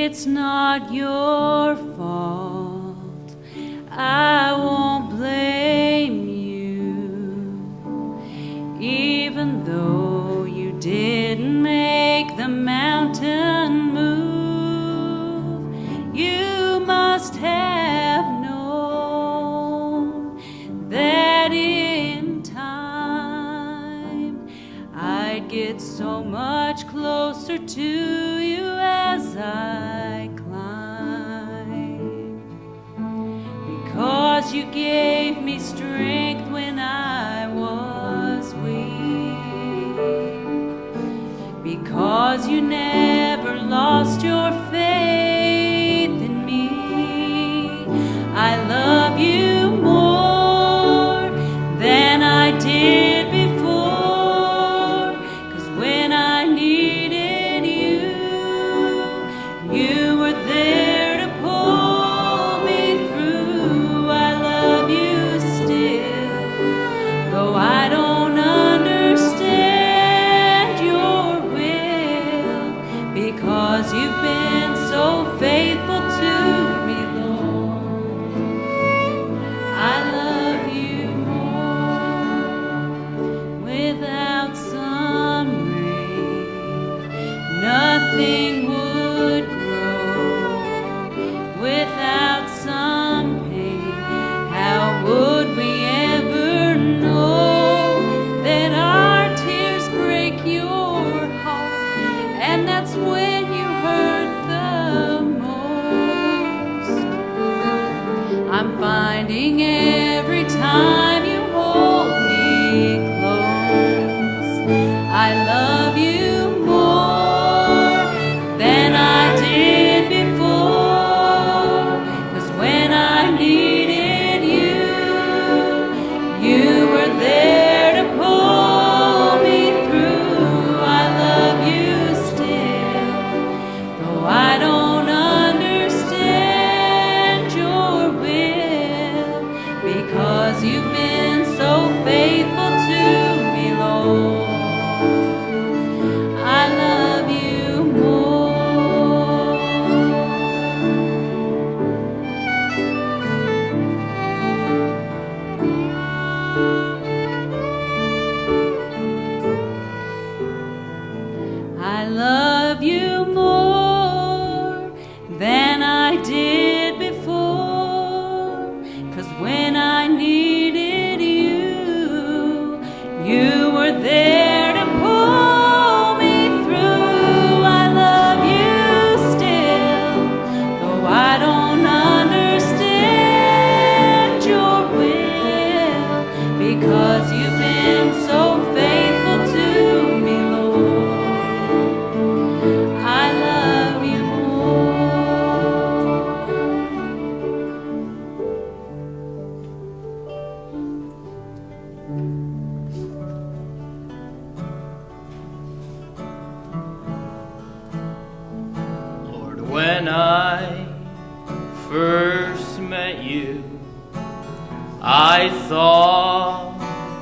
it's not your fault. I won't blame you, even though you didn't make the mountain move. You must have known that in time I'd get so much closer to you as I climb, because you gave me strength when I was weak, because you never lost your faith in me. I love you more than I did before, 'cause when I needed you, you were there to pull me through. I love you still, though I don't understand your will, because you've been so faithful to me, Lord. I love you more. Without some rain, nothing would grow. Without some pain, how would we ever know that our tears break your heart? And that's when you hurt the most. I'm finding every time you hold me close, I love you more than I did before, 'cause when I needed you, you were there to pull me through. I love you still, though I don't understand your will, because you've been so faithful to me, Lord. I love you more. I love you more than I did before, 'cause when I needed you, you were there to pull me through. I love you still, though I don't understand your will, because you've been so faithful to me, Lord. I love you more. Lord, when I first met you, I thought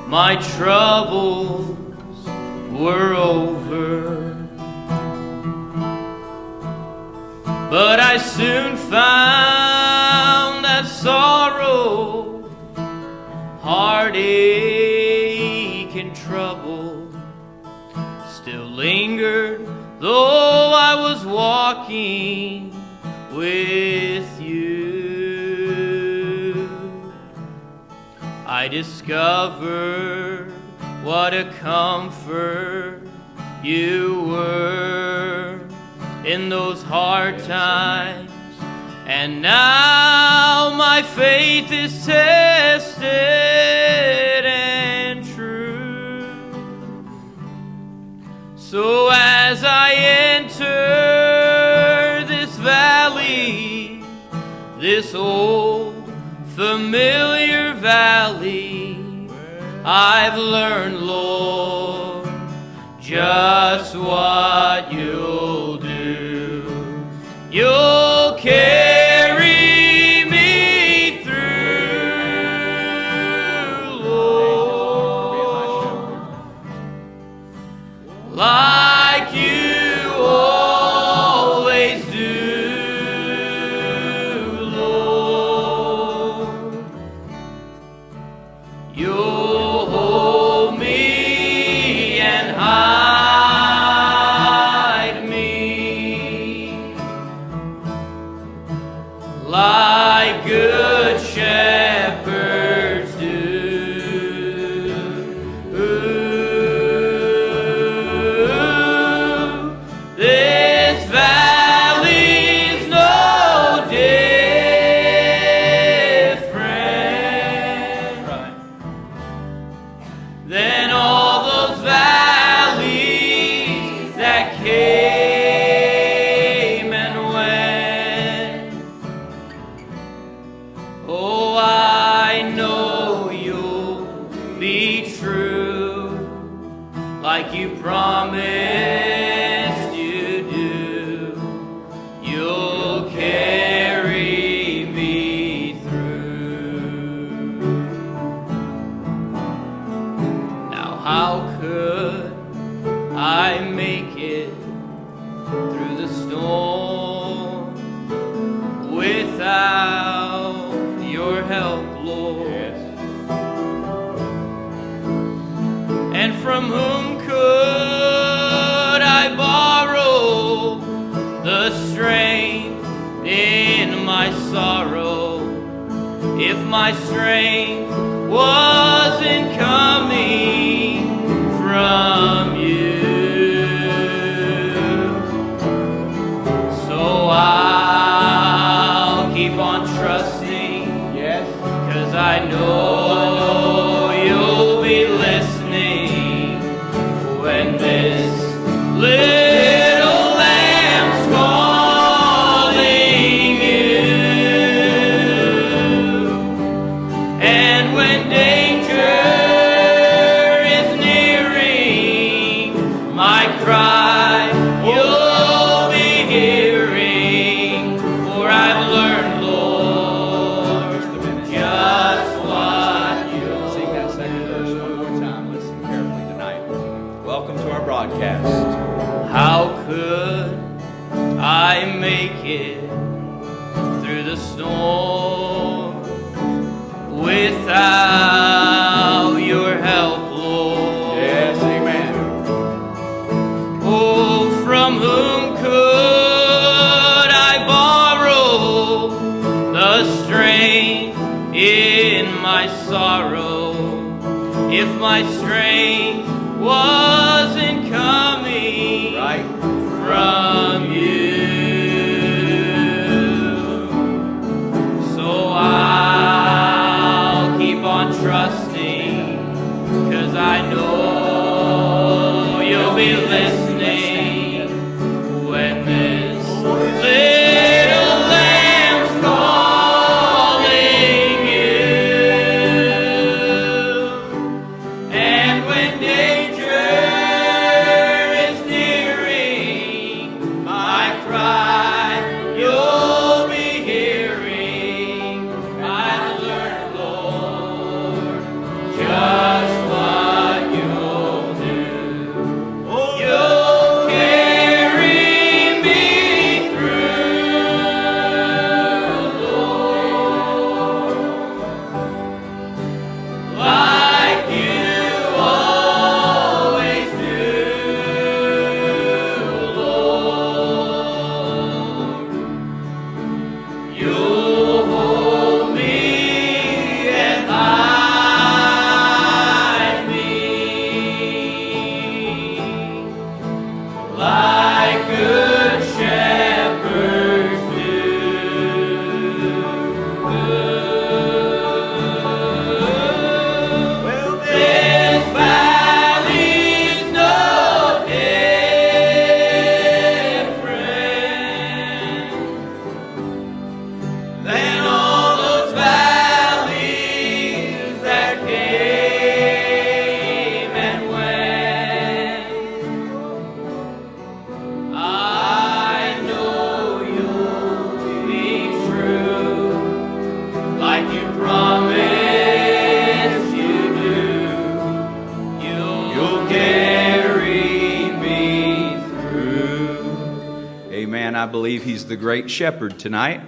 my troubles were over, but I soon found that sorrow, heartache, and trouble still lingered, though I was walking with you. I discovered what a comfort you were in those hard times, and now my faith is tested and true. So as I enter this valley, this old familiar valley, I've learned, Lord, just what you'll do. You'll carry me through, Lord, like you always do. like good shepherds do. This valley's no different than all those valleys that came and went. Oh, I know you'll be true, like you promised you do. You'll carry me through. Now how could I make it through the storm without your help, Lord? And from whom could I borrow the strength in my sorrow if my strength wasn't coming from you? So I'll keep on trusting, 'cause I know you'll be listening when this little lamb's calling you. And when danger is nearing, my cry you'll be hearing. For I've learned, Lord, just what you'll Sing that second verse one more time. Listen carefully tonight. Welcome to our broadcast. How could I make it through the storm without your help, Lord? Yes, amen. Oh, from whom could I borrow the strength in my sorrow if my strength wasn't coming Right. from you? So I'll keep on trusting, 'cause I know you'll be listening when this little lamb's calling you. And when danger is nearing, my cry you'll be hearing. I've learned, Lord, just what you'll do. You'll carry me through, Lord, like you always do, Lord. You'll hold me and hide me like good shepherds do. Well, this valley's no different than all those valleys that came and went. I know you'll be true, like you promised you do. You'll carry me through. Amen. I believe he's the great shepherd tonight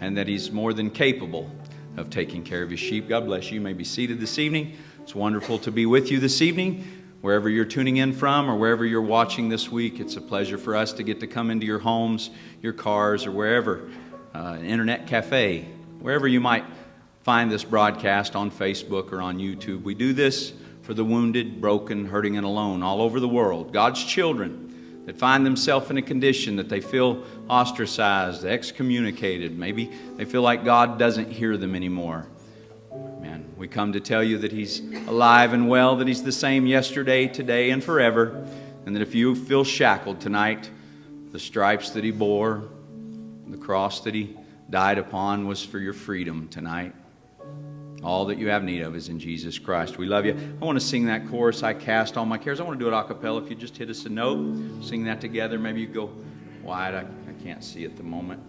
and that he's more than capable of taking care of his sheep. God bless you. You may be seated this evening. It's wonderful to be with you this evening. Wherever you're tuning in from or wherever you're watching this week, it's a pleasure for us to get to come into your homes, your cars, or wherever an internet cafe, wherever you might find this broadcast on Facebook or on YouTube. We do this for the wounded, broken, hurting, and alone all over the world. God's children that find themselves in a condition that they feel ostracized, excommunicated. Maybe they feel like God doesn't hear them anymore. Man, we come to tell you that He's alive and well, that He's the same yesterday, today, and forever. And that if you feel shackled tonight, the stripes that He bore, the cross that He died upon was for your freedom tonight. All that you have need of is in Jesus Christ. We love you. I want to sing that chorus, I cast all my cares. I want to do it a cappella. If you just hit us a note, sing that together. Maybe you go wide. I can't see at the moment.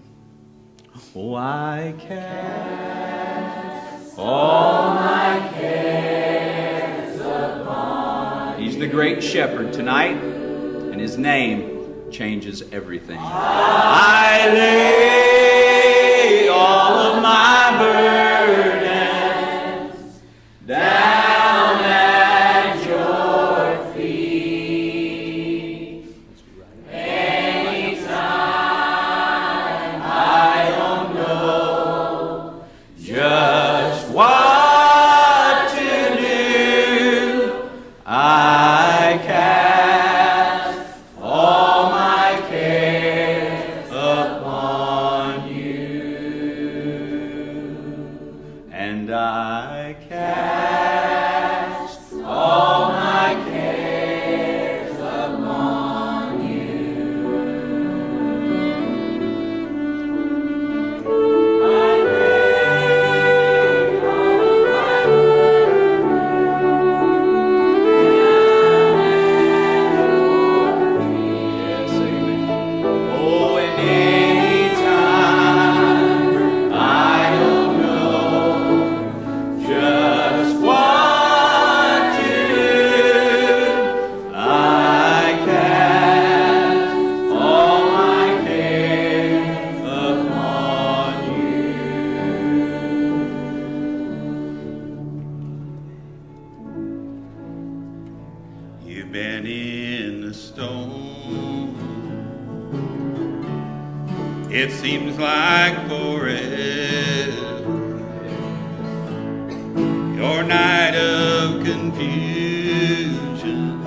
Oh, I cast all my cares upon you. He's the great shepherd tonight, and His name changes everything. I lay all of my burdens down at your feet. Anytime I don't know just what to do, I cast all my cares upon you, and I cast all my cares upon you. I lay all my burdens. Yes, amen. Oh, and anytime I don't know just what to do, I cast all my cares upon you. You've been in the storm. It seems like forever. Your night of confusion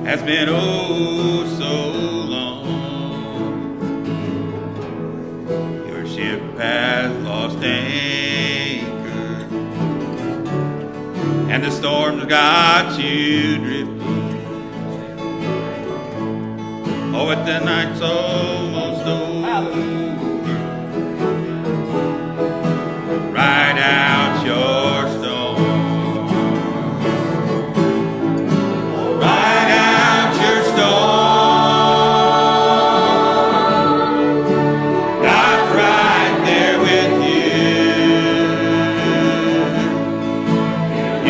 has been oh so long. Your ship has lost anchor, and the storm's got you drifting. Oh, but the night's almost over. Ride out your storm. Ride out your storm. God's right there with you.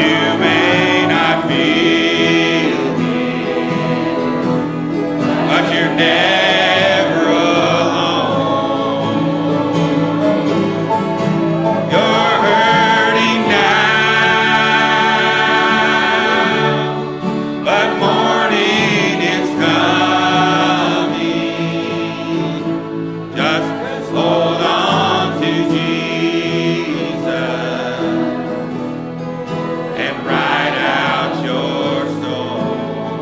You may not feel it, but you're never alone. You're hurting now, but morning is coming. Just hold on to Jesus and ride out your storm.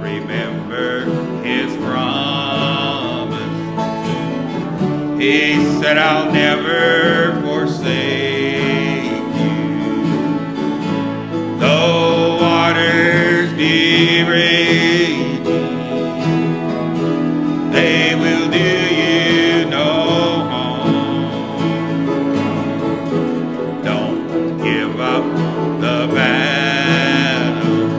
Remember His promise. He said, I'll never forsake you. Though waters be raging, they will do you no harm. Don't give up the battle.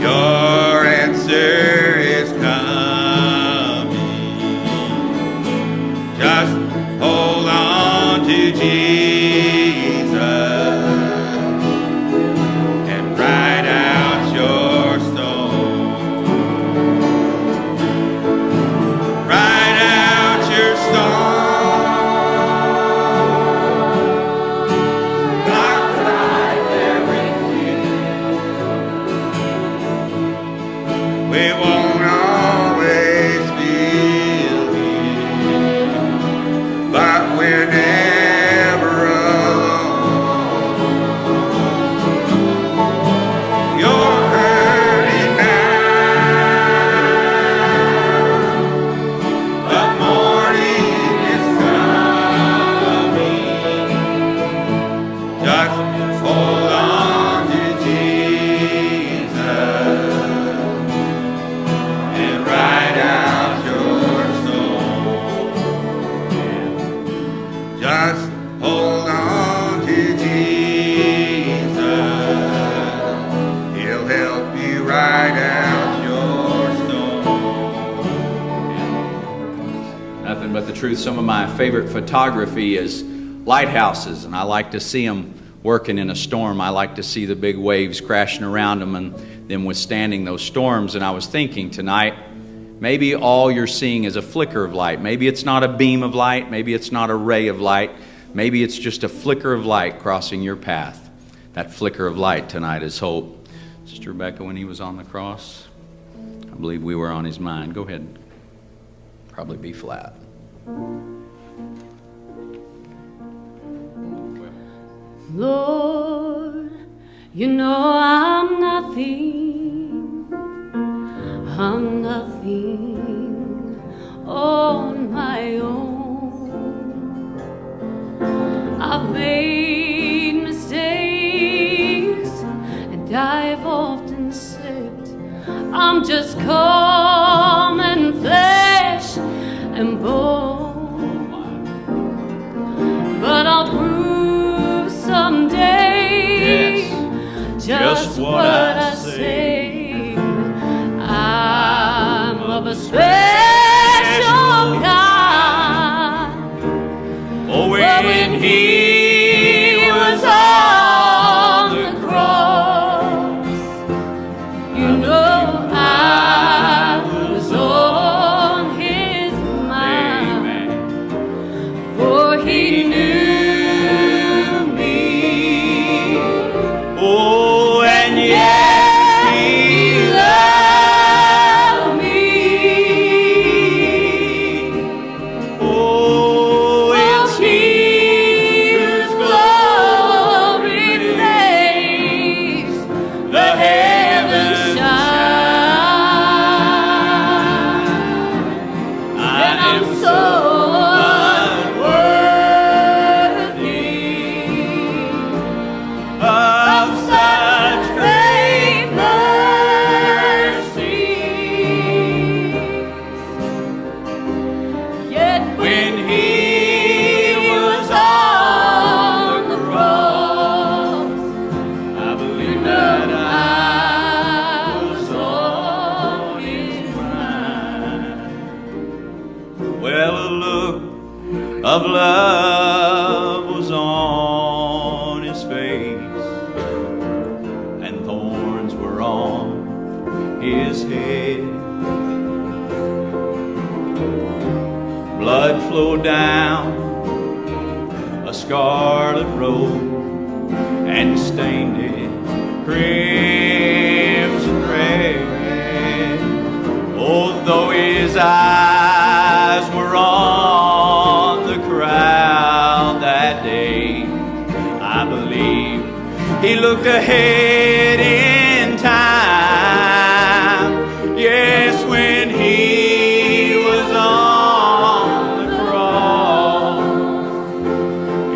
Your answer is coming. Just hold on to Jesus and ride out your storm. Ride out your storm. God's right there with you. We won't always truth, some of my favorite photography is lighthouses, and I like to see them working in a storm. I like to see the big waves crashing around them and them withstanding those storms. And I was thinking tonight, maybe all you're seeing is a flicker of light. Maybe it's not a beam of light. Maybe it's not a ray of light. Maybe it's just a flicker of light crossing your path. That flicker of light tonight is hope. Sister Rebecca, when he was on the cross, I believe we were on his mind. Go ahead. Probably be flat. Lord, you know I'm nothing on my own. I've made mistakes and I've often said I'm just common flesh and bone, but I'll prove someday just what I say. I'm of a special kind. Oh, But when he was on the cross, you know I was on his mind. For he knew me. Oh, and yet he loved me. oh, it's He whose glory makes the heavens shine. And I'm so unworthy of such great mercies. Yet when he was on the cross, I believe no, that I was on his mind. well, a look of love was on his face, and thorns were on his head. Blood flowed down a scarlet robe and stained it crimson red. Although his eyes were on the crowd that day, I believe he looked ahead in time. Yes, when he was on the cross,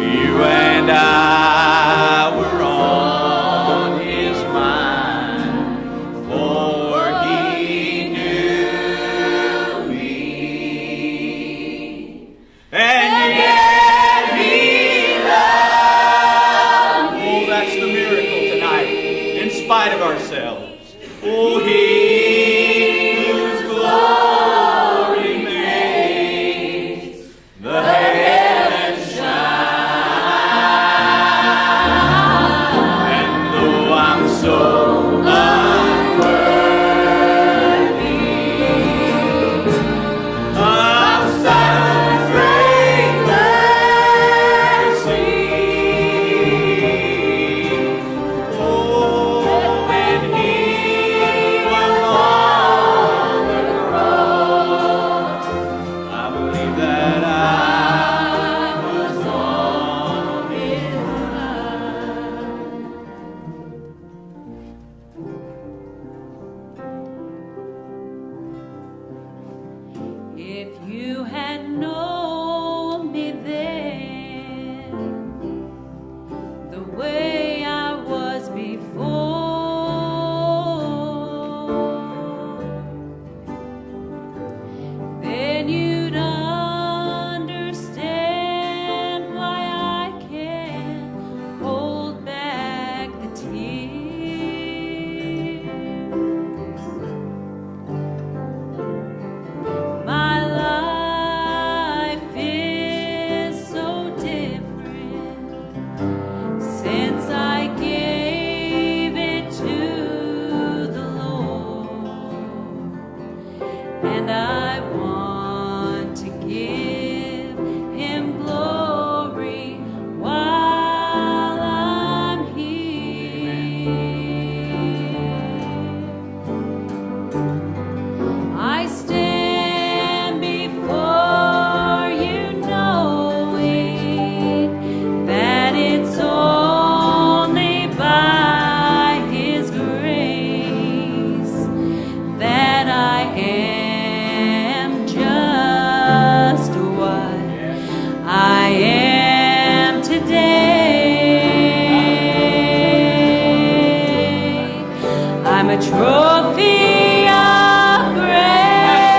you and I were on his mind, for he knew me. And yet he loved me. Oh, that's the miracle tonight. and I want to give him glory while I'm here. I stand before you knowing that it's only by his grace that I am just what I am today. I'm a trophy of grace.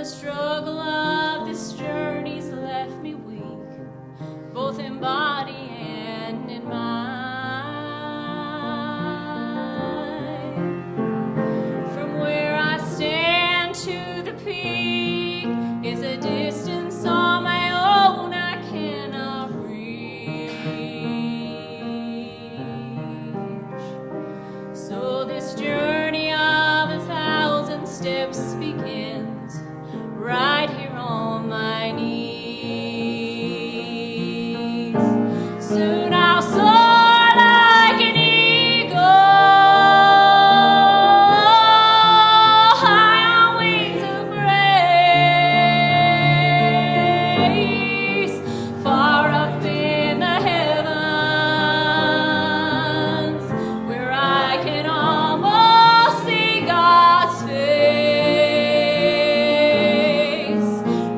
struggle of this journey's left me weak, both in body and in mind. From where I stand to the peak is a distance on my own I cannot reach. So this journey of 1,000 steps begins right here on my knees. Soon I'll soar like an eagle, high on wings of grace, far up in the heavens, where I can almost see God's face,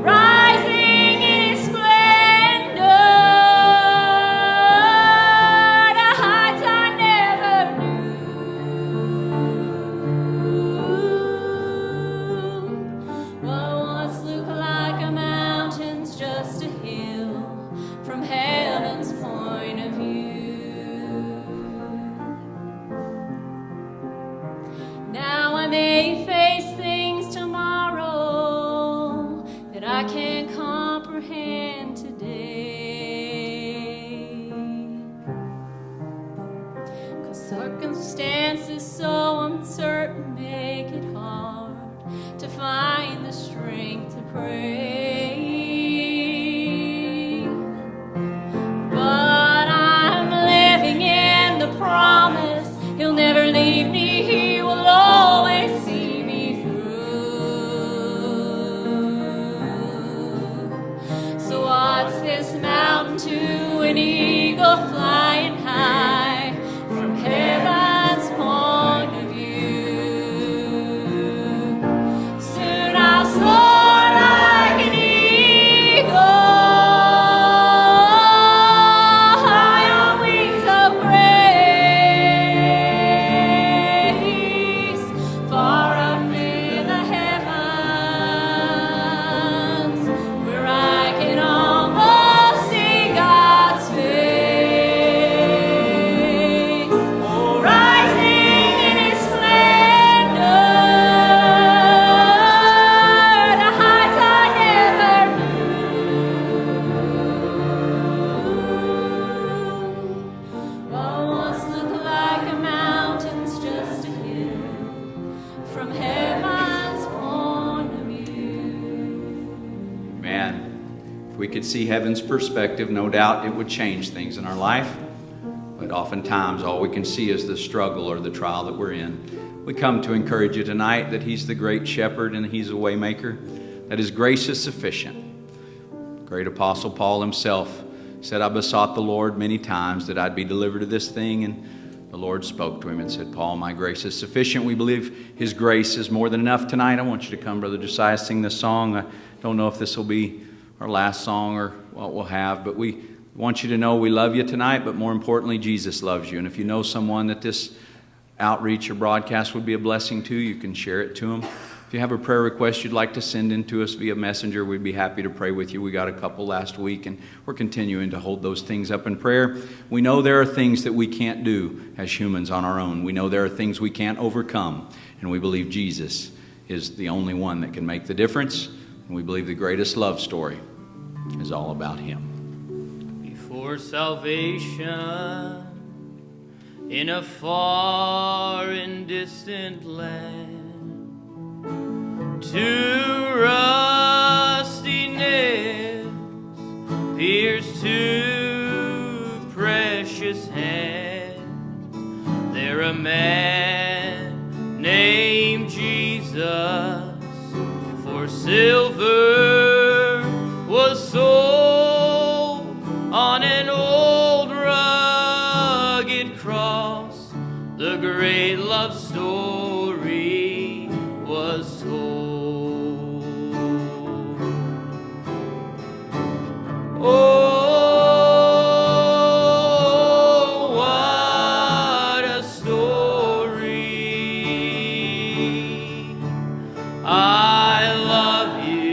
rising in His splendor to heights I never knew. What once looked like a mountain's just a hill from heaven's point of view. Now I may face things tomorrow that I can't comprehend today, 'cause circumstances so uncertain make it hard to find the strength to pray. But I'm living in the promise He'll never leave me, He will always see me through. So what's this mountain to an eagle flying high from heaven's point of view? Soon I'll soar like an eagle, high on wings of grace, far up in the heavens, where I can almost see God's face, rising in His splendor to heights I never knew. What once looked like a mountain's just a hill from heaven's point of view. Man, if we could see heaven's perspective, no doubt it would change things in our life. But oftentimes, all we can see is the struggle or the trial that we're in. We come to encourage you tonight that He's the great shepherd and He's a way maker, that His grace is sufficient. Great Apostle Paul himself said, I besought the Lord many times that I'd be delivered of this thing, and the Lord spoke to him and said, Paul, my grace is sufficient. We believe His grace is more than enough tonight. I want you to come, Brother Josiah, sing this song. I don't know if this will be our last song or what we'll have, but we want you to know we love you tonight, but more importantly, Jesus loves you. And if you know someone that this outreach or broadcast would be a blessing to, you can share it to them. If you have a prayer request you'd like to send in to us via messenger, we'd be happy to pray with you. We got a couple last week, and we're continuing to hold those things up in prayer. We know there are things that we can't do as humans on our own. We know there are things we can't overcome, and we believe Jesus is the only one that can make the difference, and we believe the greatest love story is all about Him. Before salvation, in a far and distant land, two rusty nails pierced two precious hands. There a man named Jesus for silver was sold on an old rugged cross. The great love story was told. Oh, what a story. I love you.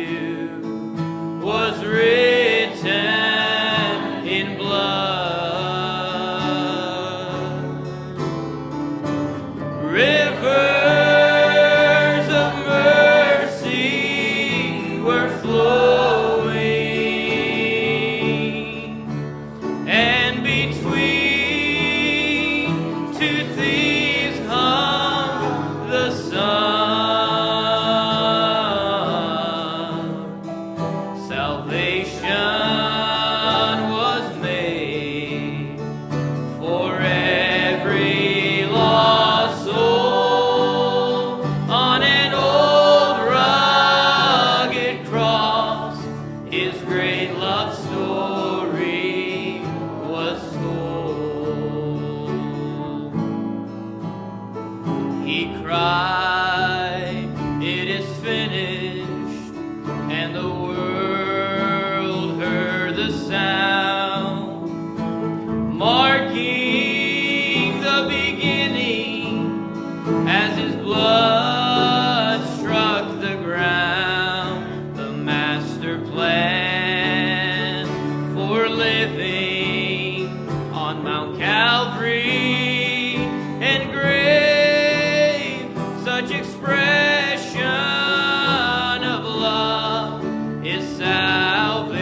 of love is salvation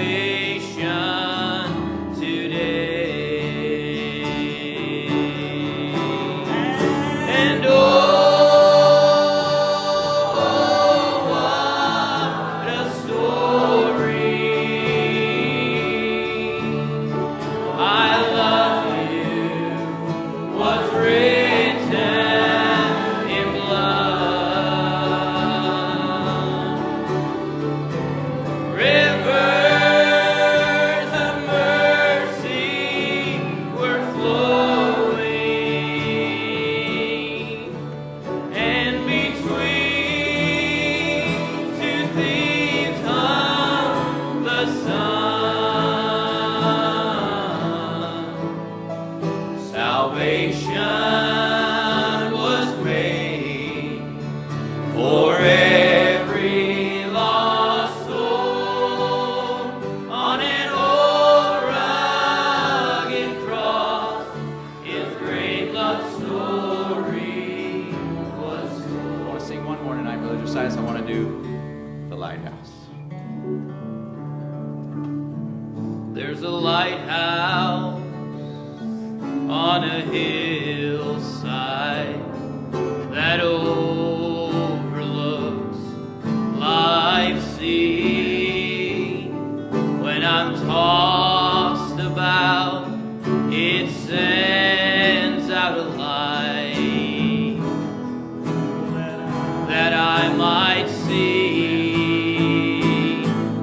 today. And oh, what a story. I love you was written in blood. Rivers of mercy were flowing, and between two thieves hung the sun. Salvation was made for every lost soul on an old rugged cross. His great love story was I want to sing one more tonight, Brother Josiah. So I want to do the lighthouse. There's a lighthouse on a hillside that overlooks life's sea. When I'm tossed about, it sends out a light that I might see,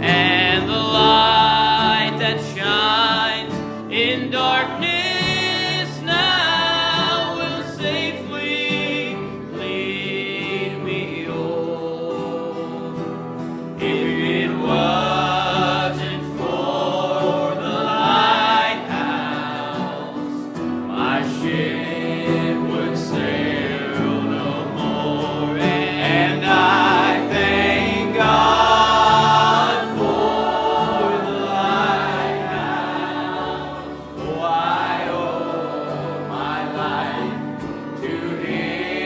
and the light that shines in darkness now will safely lead me home. If it wasn't for the lighthouse, my ship would sail no more. And I thank God for the lighthouse. Oh, I owe my life to Him.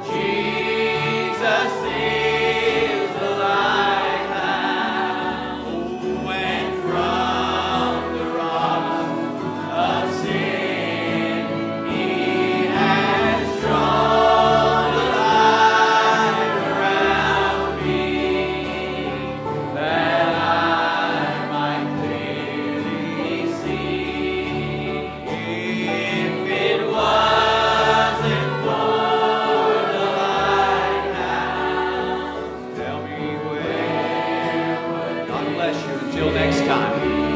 Jesus is the lighthouse. Oh, and from the rocks of sin, He has drawn a light around me, that I might clearly see. If it wasn't for the lighthouse, tell me where would God bless you. Until next time.